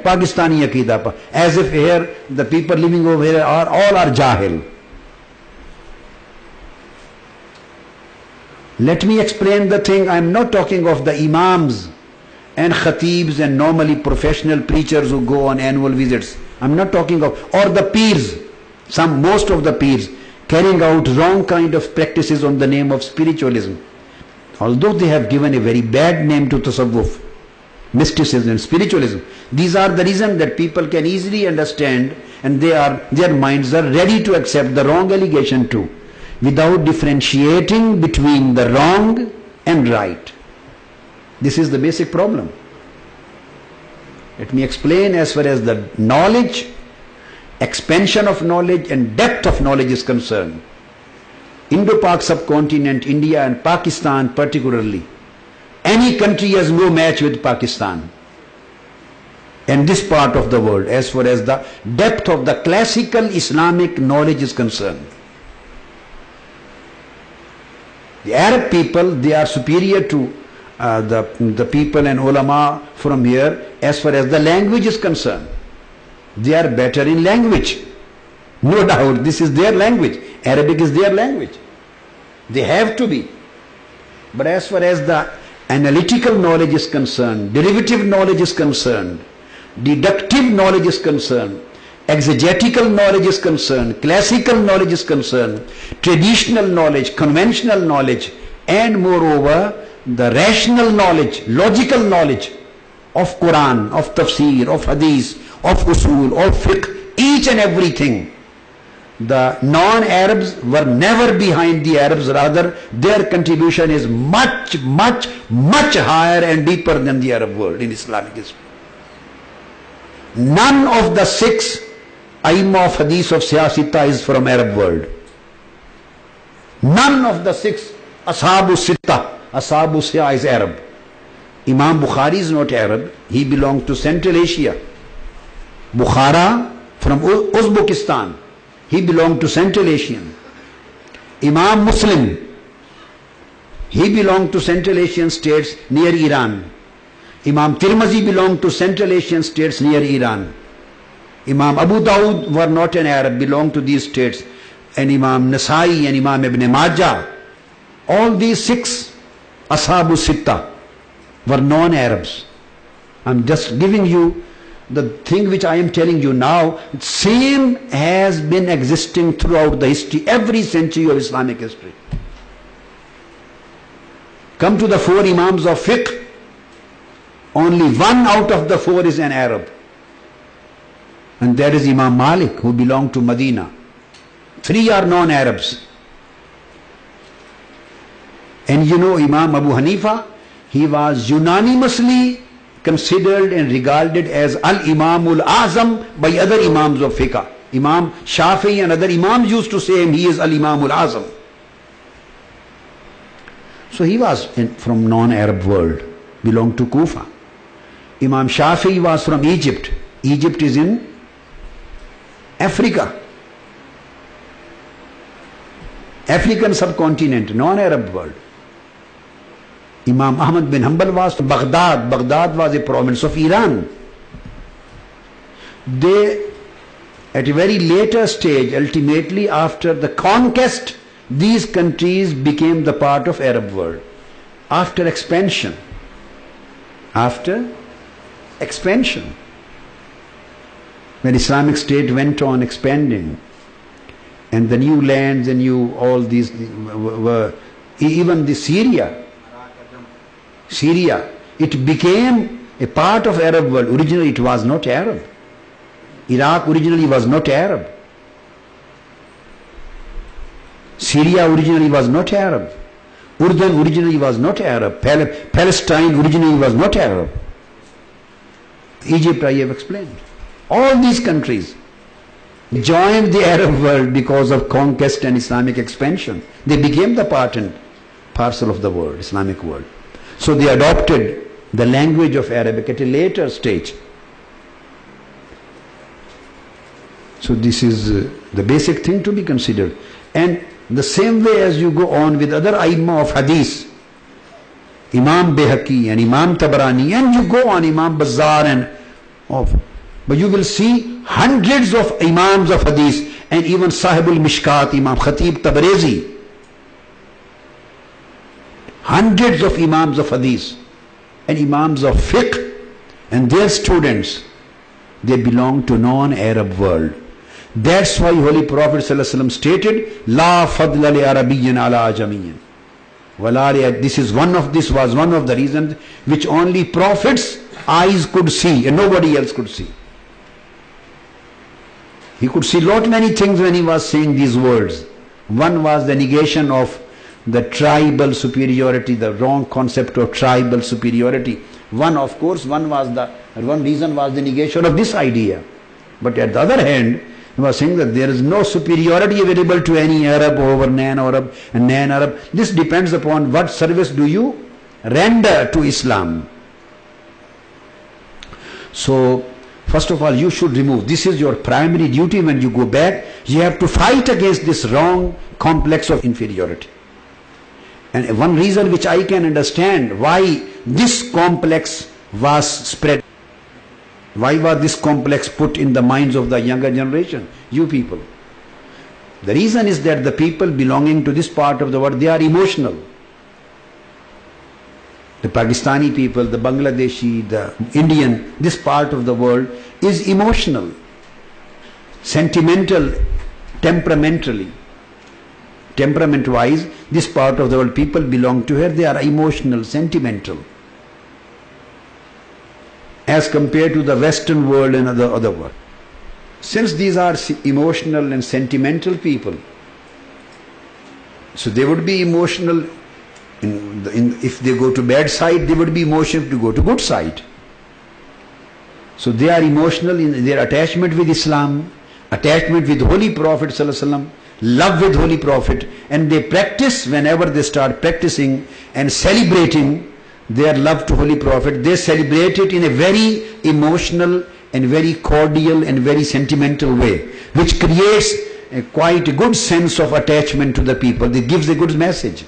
Pakistani Aqidah, as if here the people living over here are all are Jahil. Let me explain the thing. I am not talking of the Imams and Khatibs and normally professional preachers who go on annual visits. I am not talking of, or the Peers, most of the Peers carrying out wrong kind of practices on the name of spiritualism. Although they have given a very bad name to Tasawwuf, mysticism and spiritualism, these are the reason that people can easily understand, and their minds are ready to accept the wrong allegation too, without differentiating between the wrong and right. This is the basic problem. Let me explain as far as the knowledge, expansion of knowledge and depth of knowledge is concerned. Indo-Pak subcontinent, India and Pakistan particularly, any country has no match with Pakistan and this part of the world as far as the depth of the classical Islamic knowledge is concerned. The Arab people, they are superior to the people and ulama from here as far as the language is concerned. They are better in language. No doubt, this is their language. Arabic is their language. They have to be. But as far as the analytical knowledge is concerned, derivative knowledge is concerned, deductive knowledge is concerned, exegetical knowledge is concerned, classical knowledge is concerned, traditional knowledge, conventional knowledge, and moreover the rational knowledge, logical knowledge of Quran, of tafsir, of hadith, of usul, of fiqh, each and everything. The non-Arabs were never behind the Arabs, rather their contribution is much, much, much higher and deeper than the Arab world in Islamic history. None of the 6 Aimma of Hadith of Sihah Sittah is from Arab world. None of the 6 Ashabu Sittah, Ashabu Sihah is Arab. Imam Bukhari is not Arab, he belonged to Central Asia. Bukhara from Uzbekistan, he belonged to Central Asian. Imam Muslim, he belonged to Central Asian states near Iran. Imam Tirmizi belonged to Central Asian states near Iran. Imam Abu Dawud were not an Arab, belonged to these states. And Imam Nasai and Imam Ibn Majah, all these 6 Ashabu Sittah were non-Arabs. I am just giving you the thing which I am telling you now. Same has been existing throughout the history, every century of Islamic history. Come to the 4 Imams of fiqh, only 1 out of the 4 is an Arab. And that is Imam Malik, who belonged to Medina. 3 are non-Arabs. And you know Imam Abu Hanifa, he was unanimously considered and regarded as Al-Imamul Azam by other Imams of fiqh. Imam Shafi'i and other Imams used to say him, he is Al-Imamul Azam. So he was from non-Arab world, belonged to Kufa. Imam Shafi'i was from Egypt. Egypt is in Africa. African subcontinent, non-Arab world. Imam Ahmad bin Hanbal was from Baghdad. Baghdad was a province of Iran. They, at a very later stage, ultimately after the conquest, these countries became the part of Arab world. After expansion. When Islamic State went on expanding, and the new lands and all these were, even the Syria, it became a part of Arab world. Originally it was not Arab. Iraq originally was not Arab. Syria originally was not Arab. Urdun originally was not Arab. Palestine originally was not Arab. Egypt I have explained. All these countries joined the Arab world because of conquest and Islamic expansion. They became the part and parcel of the world, Islamic world. So they adopted the language of Arabic at a later stage. So this is the basic thing to be considered. And the same way as you go on with other Aimma of Hadith, Imam Bayhaqi and Imam Tabarani, and you go on Imam Bazzar and of. But you will see hundreds of Imams of Hadith and even Sahibul Mishkat, Imam Khatib Tabrezi. Hundreds of Imams of Hadith and Imams of Fiqh and their students, they belong to non-Arab world. That's why Holy Prophet ﷺ stated, La fadla li Arabiyyin ala ajamiyyin. This was one of the reasons which only Prophet's eyes could see and nobody else could see. He could see lot many things when he was saying these words. One was the negation of the tribal superiority, the wrong concept of tribal superiority. One reason was the negation of this idea. But at the other hand, he was saying that there is no superiority available to any Arab over non-Arab and non-Arab. This depends upon what service do you render to Islam. So, first of all, you should remove. This is your primary duty when you go back. You have to fight against this wrong complex of inferiority. And one reason which I can understand why this complex was spread. Why was this complex put in the minds of the younger generation? You people. The reason is that the people belonging to this part of the world, they are emotional. The Pakistani people, the Bangladeshi, the Indian, this part of the world is emotional, sentimental, temperamentally. Temperament-wise, this part of the world, people belong to here, they are emotional, sentimental. As compared to the Western world and other world. Since these are emotional and sentimental people, so they would be emotional if they go to bad side, they would be emotional to go to good side. So they are emotional in their attachment with Islam, attachment with Holy Prophet ﷺ, love with Holy Prophet, and they practice. Whenever they start practicing and celebrating their love to Holy Prophet, they celebrate it in a very emotional and very cordial and very sentimental way, which creates quite a good sense of attachment to the people. It gives a good message.